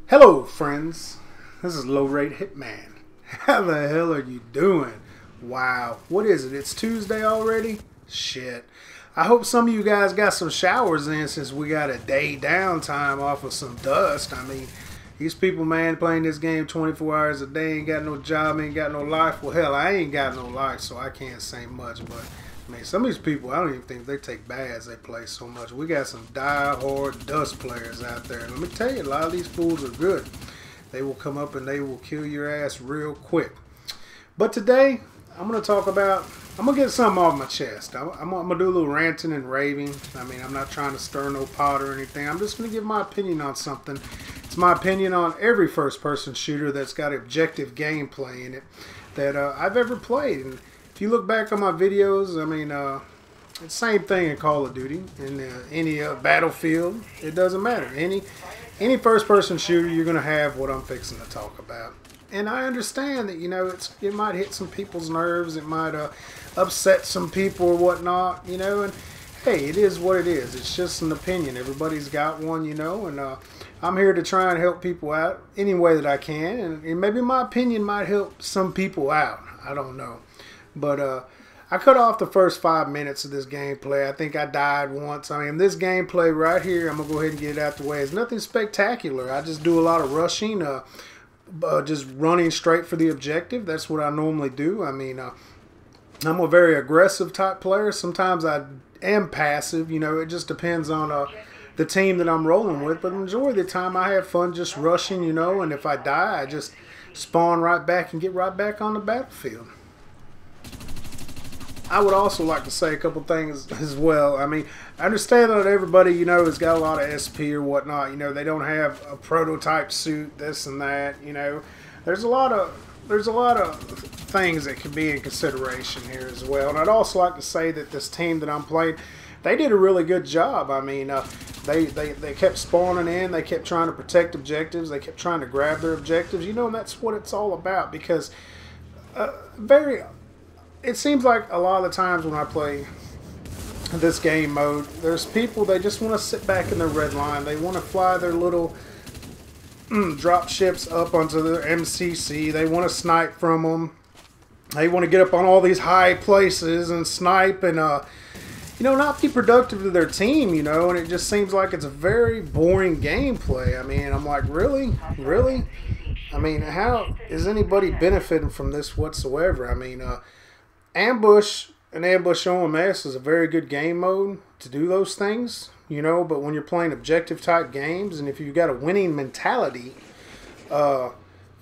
Hello, friends. This is Low Rate Hitman. How the hell are you doing? Wow. What is it? It's Tuesday already? Shit. I hope some of you guys got some showers in since we got a day downtime off of some dust. I mean, these people, man, playing this game 24 hours a day, ain't got no job, ain't got no life. Well, hell, I ain't got no life, so I can't say much. But, I mean, some of these people, I don't even think they take baths. They play so much. We got some die-hard dust players out there. And let me tell you, a lot of these fools are good. They will come up and they will kill your ass real quick. But today, I'm going to talk about, I'm going to get something off my chest. I'm going to do a little ranting and raving. I mean, I'm not trying to stir no pot or anything. I'm just going to give my opinion on something. It's my opinion on every first-person shooter that's got objective gameplay in it that I've ever played. And if you look back on my videos, I mean, it's the same thing in Call of Duty, in any Battlefield. It doesn't matter. Any first-person shooter, you're going to have what I'm fixing to talk about. And I understand that, you know, it might hit some people's nerves. It might upset some people or whatnot, you know. And, hey, it is what it is. It's just an opinion. Everybody's got one, you know. And I'm here to try and help people out any way that I can. And maybe my opinion might help some people out. I don't know. But I cut off the first 5 minutes of this gameplay. I think I died once. I mean, this gameplay right here, I'm going to go ahead and get it out the way. It's nothing spectacular. I just do a lot of rushing, just running straight for the objective. That's what I normally do. I mean, I'm a very aggressive type player. Sometimes I am passive. You know, it just depends on the team that I'm rolling with. But the majority of the time, I have fun just rushing, you know. And if I die, I just spawn right back and get right back on the battlefield. I would also like to say a couple things as well. I mean, I understand that everybody, you know, has got a lot of SP or whatnot. You know, they don't have a prototype suit, this and that. You know, there's a lot of things that can be in consideration here as well. And I'd also like to say that this team that I'm playing, they did a really good job. I mean, they kept spawning in. They kept trying to protect objectives. They kept trying to grab their objectives. You know, and that's what it's all about because it seems like a lot of the times when I play this game mode, there's people, they just want to sit back in their red line. They want to fly their little drop ships up onto their MCC. They want to snipe from them. They want to get up on all these high places and snipe and, you know, not be productive to their team, you know. And it just seems like it's a very boring gameplay. I mean, I'm like, really? Really? I mean, how is anybody benefiting from this whatsoever? I mean, Ambush and Ambush OMS is a very good game mode to do those things, you know, but when you're playing objective type games and if you've got a winning mentality, you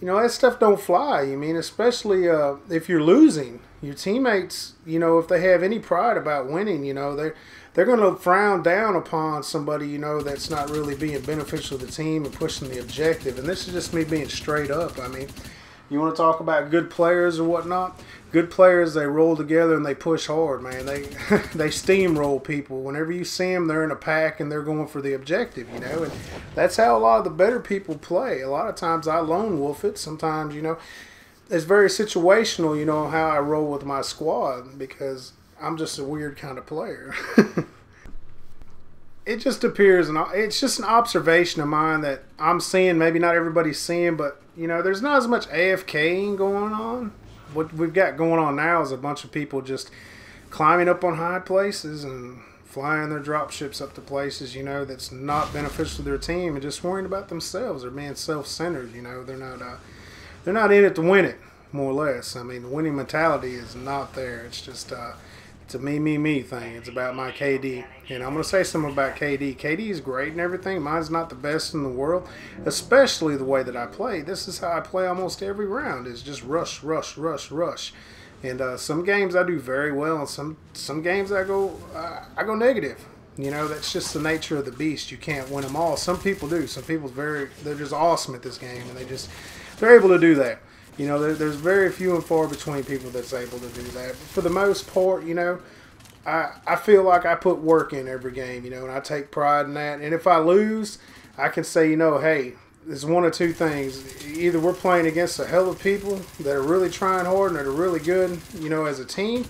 know, that stuff don't fly. I mean, especially if you're losing. Your teammates, you know, if they have any pride about winning, you know, they're going to frown down upon somebody, you know, that's not really being beneficial to the team and pushing the objective. And this is just me being straight up. I mean, you want to talk about good players or whatnot? Good players, they roll together and they push hard, man. They they steamroll people. Whenever you see them, they're in a pack and they're going for the objective, you know. And that's how a lot of the better people play. A lot of times I lone wolf it. Sometimes, you know, it's very situational, you know, how I roll with my squad because I'm just a weird kind of player. It just appears, and it's just an observation of mine that I'm seeing, maybe not everybody's seeing, but, you know, there's not as much AFKing going on. What we've got going on now is a bunch of people just climbing up on high places and flying their drop ships up to places, you know, that's not beneficial to their team and just worrying about themselves. They're being self-centered, you know. They're not in it to win it, more or less. I mean, the winning mentality is not there. It's just it's a me thing. It's about my KD. And I'm going to say something about KD. KD is great and everything. Mine's not the best in the world, especially the way that I play. This is how I play almost every round. Is just rush, rush, rush, rush. And some games I do very well, and some games I go negative. You know, that's just the nature of the beast. You can't win them all. Some people do. Some people they're just awesome at this game, and they're able to do that. You know, there's very few and far between people that's able to do that. But for the most part, you know, I feel like I put work in every game, you know, and I take pride in that. And if I lose, I can say, you know, hey, there's one of two things. Either we're playing against a hell of people that are really trying hard and that are really good, you know, as a team,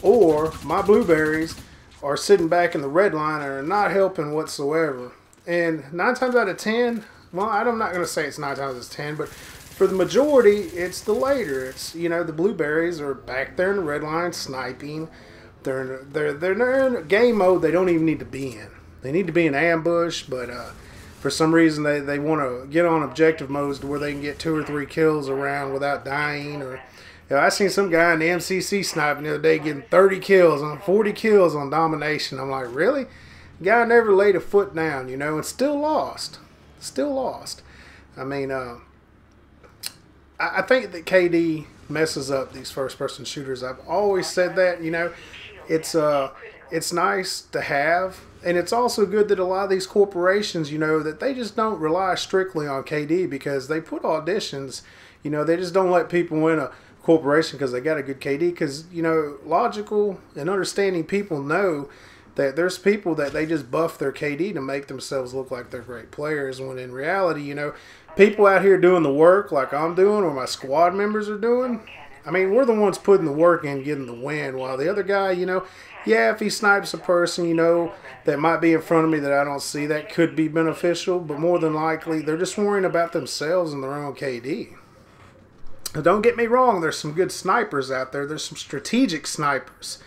or my blueberries are sitting back in the red line and are not helping whatsoever. And 9 times out of 10, well, I'm not going to say it's 9 times it's 10, but for the majority, it's the later. It's, you know, the blueberries are back there in the red line sniping. They're in game mode they don't even need to be in. They need to be in ambush, but for some reason they want to get on objective modes to where they can get 2 or 3 kills around without dying. Or, you know, I seen some guy in the MCC sniping the other day getting 30 kills on 40 kills on domination. I'm like, really? The guy never laid a foot down, you know, and still lost. Still lost. I mean, I think that KD messes up these first-person shooters. I've always said that, you know. It's nice to have, and it's also good that a lot of these corporations, you know, that they just don't rely strictly on KD because they put auditions, you know, they just don't let people in a corporation because they got a good KD because, you know, logical and understanding people know that there's people that they just buff their KD to make themselves look like they're great players when in reality, you know, people out here doing the work like I'm doing or my squad members are doing, I mean, we're the ones putting the work in, getting the win, while the other guy, you know, yeah, if he snipes a person, you know, that might be in front of me that I don't see, that could be beneficial, but more than likely, they're just worrying about themselves and their own KD. Now, don't get me wrong, there's some good snipers out there. There's some strategic snipers.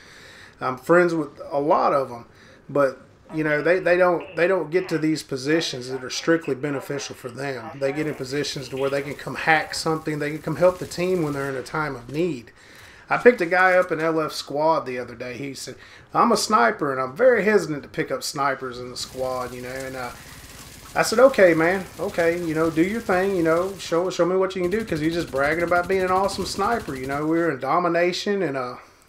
I'm friends with a lot of them, but you know, they don't get to these positions that are strictly beneficial for them. They get in positions to where they can come hack something. They can come help the team when they're in a time of need. I picked a guy up in LF squad the other day. He said, I'm a sniper, and I'm very hesitant to pick up snipers in the squad, you know. And I said, okay, man, okay, you know, do your thing, you know, show me what you can do, because he's just bragging about being an awesome sniper. You know, we were in domination, and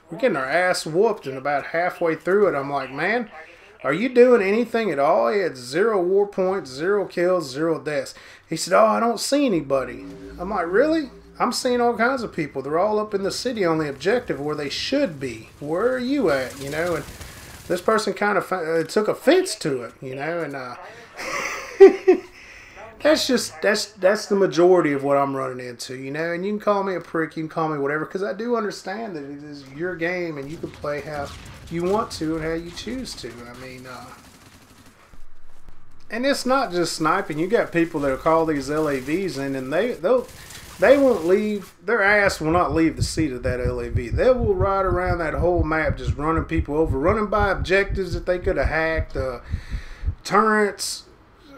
we're getting our ass whooped, and about halfway through it, I'm like, man, are you doing anything at all? He had 0 war points, 0 kills, 0 deaths. He said, oh, I don't see anybody. I'm like, really? I'm seeing all kinds of people. They're all up in the city on the objective where they should be. Where are you at? You know, and this person kind of took offense to it, you know, and that's the majority of what I'm running into, you know, and you can call me a prick, you can call me whatever, because I do understand that it is your game and you can play how you want to and how you choose to. I mean, and it's not just sniping. You got people that'll call these LAVs in, and they won't leave. Their ass will not leave the seat of that LAV. They will ride around that whole map just running people over, running by objectives that they could have hacked, turrets,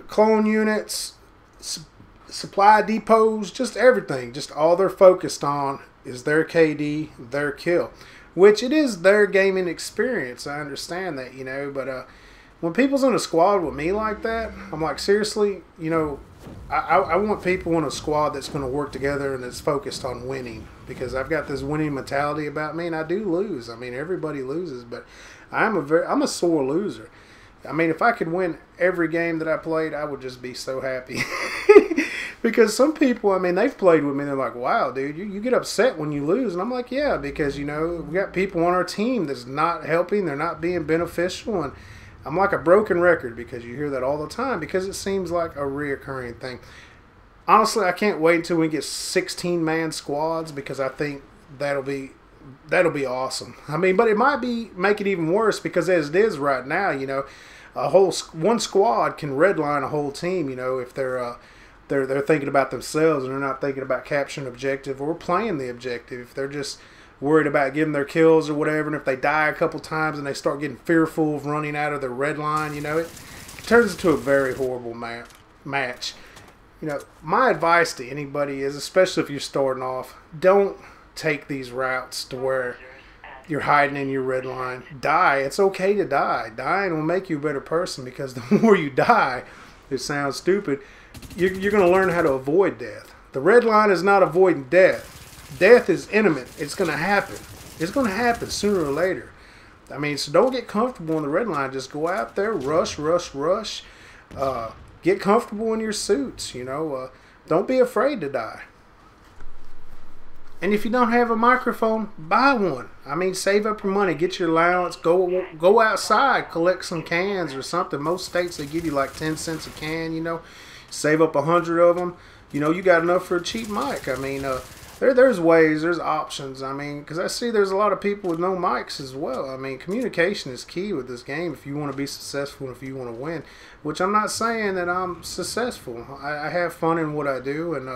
clone units, supply depots, just everything. Just all they're focused on is their KD, their kill. Which it is their gaming experience. I understand that, you know, but when people's in a squad with me like that, I'm like, seriously, you know, I want people in a squad that's going to work together and that's focused on winning, because I've got this winning mentality about me, and I do lose. I mean, everybody loses, but I'm a sore loser. I mean, if I could win every game that I played, I would just be so happy. Because some people, I mean, they've played with me, and they're like, wow, dude, you get upset when you lose. And I'm like, yeah, because, you know, we got people on our team that's not helping. They're not being beneficial. And I'm like a broken record, because you hear that all the time, because it seems like a reoccurring thing. Honestly, I can't wait until we get 16-man squads, because I think that'll be awesome. I mean, but it might make it even worse, because as it is right now, you know, one squad can redline a whole team, you know, if they're thinking about themselves and they're not thinking about capturing an objective or playing the objective. If they're just worried about getting their kills or whatever, and if they die a couple times and they start getting fearful of running out of their red line, you know, it turns into a very horrible match. You know, my advice to anybody is, especially if you're starting off, don't take these routes to where you're hiding in your red line. Die. It's okay to die. Dying will make you a better person, because the more you die, it sounds stupid, you're going to learn how to avoid death. The red line is not avoiding death. Death is imminent. It's going to happen. It's going to happen sooner or later. I mean, so don't get comfortable on the red line. Just go out there, rush. Get comfortable in your suits, you know. Don't be afraid to die. And if you don't have a microphone, buy one. I mean, save up your money, get your allowance, go outside, collect some cans or something. Most states, they give you like 10 cents a can, you know. Save up 100 of them. You know, you got enough for a cheap mic. I mean, there's ways, there's options. I mean, because I see there's a lot of people with no mics as well. I mean, communication is key with this game if you want to be successful and if you want to win. Which I'm not saying that I'm successful. I have fun in what I do, and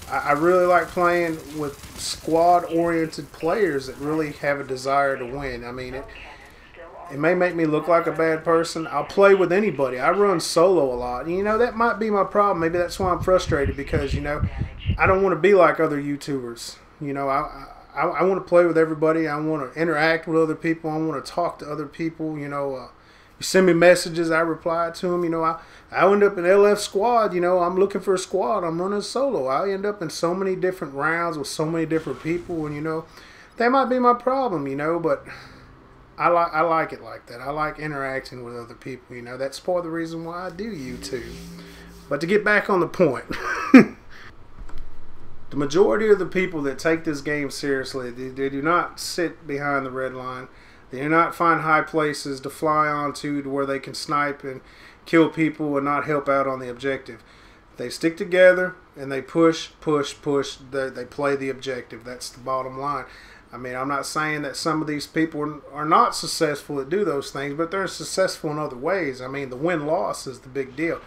I really like playing with squad-oriented players that really have a desire to win. I mean, it may make me look like a bad person. I'll play with anybody. I run solo a lot. And, you know, that might be my problem. Maybe that's why I'm frustrated because, you know, I don't want to be like other YouTubers. You know, I want to play with everybody. I want to interact with other people. I want to talk to other people. You know, you send me messages, I reply to them. You know, I end up in LF squad. You know, I'm looking for a squad. I'm running solo. I end up in so many different rounds with so many different people. And, you know, that might be my problem, you know, but I like it like that. I like interacting with other people. You know, that's part of the reason why I do YouTube. But to get back on the point, the majority of the people that take this game seriously, they do not sit behind the red line. They do not find high places to fly onto to where they can snipe and kill people and not help out on the objective. They stick together and they push. They play the objective. That's the bottom line. I mean, I'm not saying that some of these people are not successful to do those things, but they're successful in other ways. I mean, the win-loss is the big deal,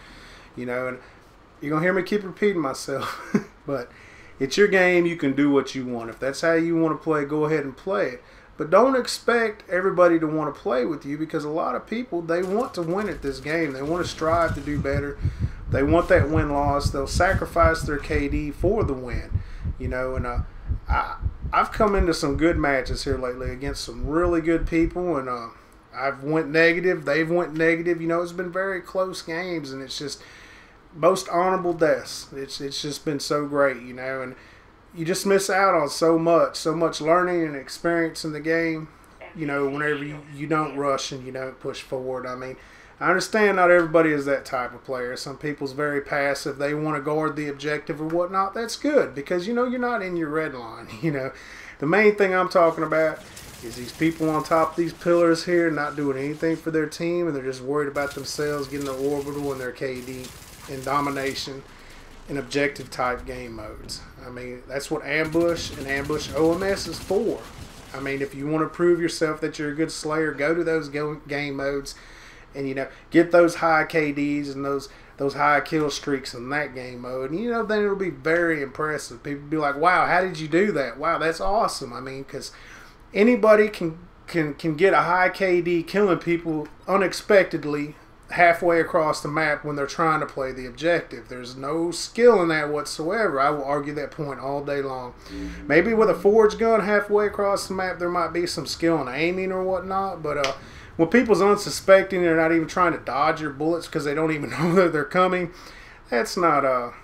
you know, and you're going to hear me keep repeating myself, but it's your game. You can do what you want. If that's how you want to play, go ahead and play it. But don't expect everybody to want to play with you because a lot of people, they want to win at this game. They want to strive to do better. They want that win-loss. They'll sacrifice their KD for the win, you know, and I've come into some good matches here lately against some really good people, and I've went negative. They've went negative. You know, it's been very close games, and it's just most honorable deaths. It's just been so great, you know, and you just miss out on so much learning and experience in the game, you know, whenever you don't rush and you don't push forward. I mean, I understand not everybody is that type of player. Some people's very passive. They want to guard the objective or whatnot. That's good because, you know, you're not in your red line. You know, the main thing I'm talking about is these people on top of these pillars here not doing anything for their team, and they're just worried about themselves, getting their orbital and their KD in domination and objective type game modes. I mean, that's what Ambush and Ambush OMS is for. I mean, if you want to prove yourself that you're a good slayer, go to those game modes and, you know, get those high KDs and those high kill streaks in that game mode. And, you know, then it'll be very impressive. People will be like, wow, how did you do that? Wow, that's awesome. I mean, because anybody can get a high KD killing people unexpectedly halfway across the map when they're trying to play the objective. There's no skill in that whatsoever. I will argue that point all day long. Maybe with a forged gun halfway across the map there might be some skill in aiming or whatnot, but when people's unsuspecting, they're not even trying to dodge your bullets because they don't even know that they're coming. That's not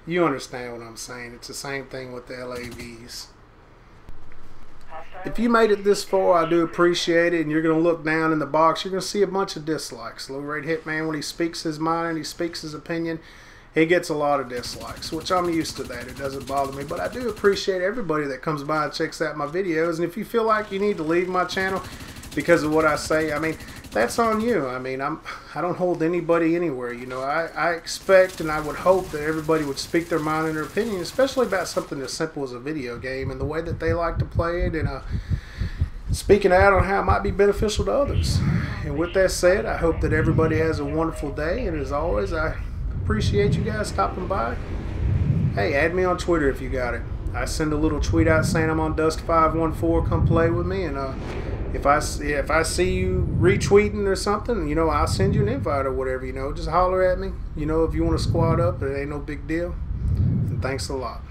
you understand what I'm saying. It's the same thing with the LAVs. If you made it this far, I do appreciate it, and you're going to look down in the box, you're going to see a bunch of dislikes. Low Rate Hitman, when he speaks his mind and he speaks his opinion, he gets a lot of dislikes, which I'm used to that. It doesn't bother me, but I do appreciate everybody that comes by and checks out my videos, and if you feel like you need to leave my channel because of what I say, I mean, that's on you. I mean, I don't hold anybody anywhere, you know. I expect and I would hope that everybody would speak their mind and their opinion, especially about something as simple as a video game and the way that they like to play it, and speaking out on how it might be beneficial to others. And with that said, I hope that everybody has a wonderful day, and as always, I appreciate you guys stopping by. Hey, add me on Twitter if you got it. I send a little tweet out saying I'm on Dust514, come play with me, and if I see you retweeting or something, you know, I'll send you an invite or whatever, you know. Just holler at me, you know, if you want to squad up, it ain't no big deal. And thanks a lot.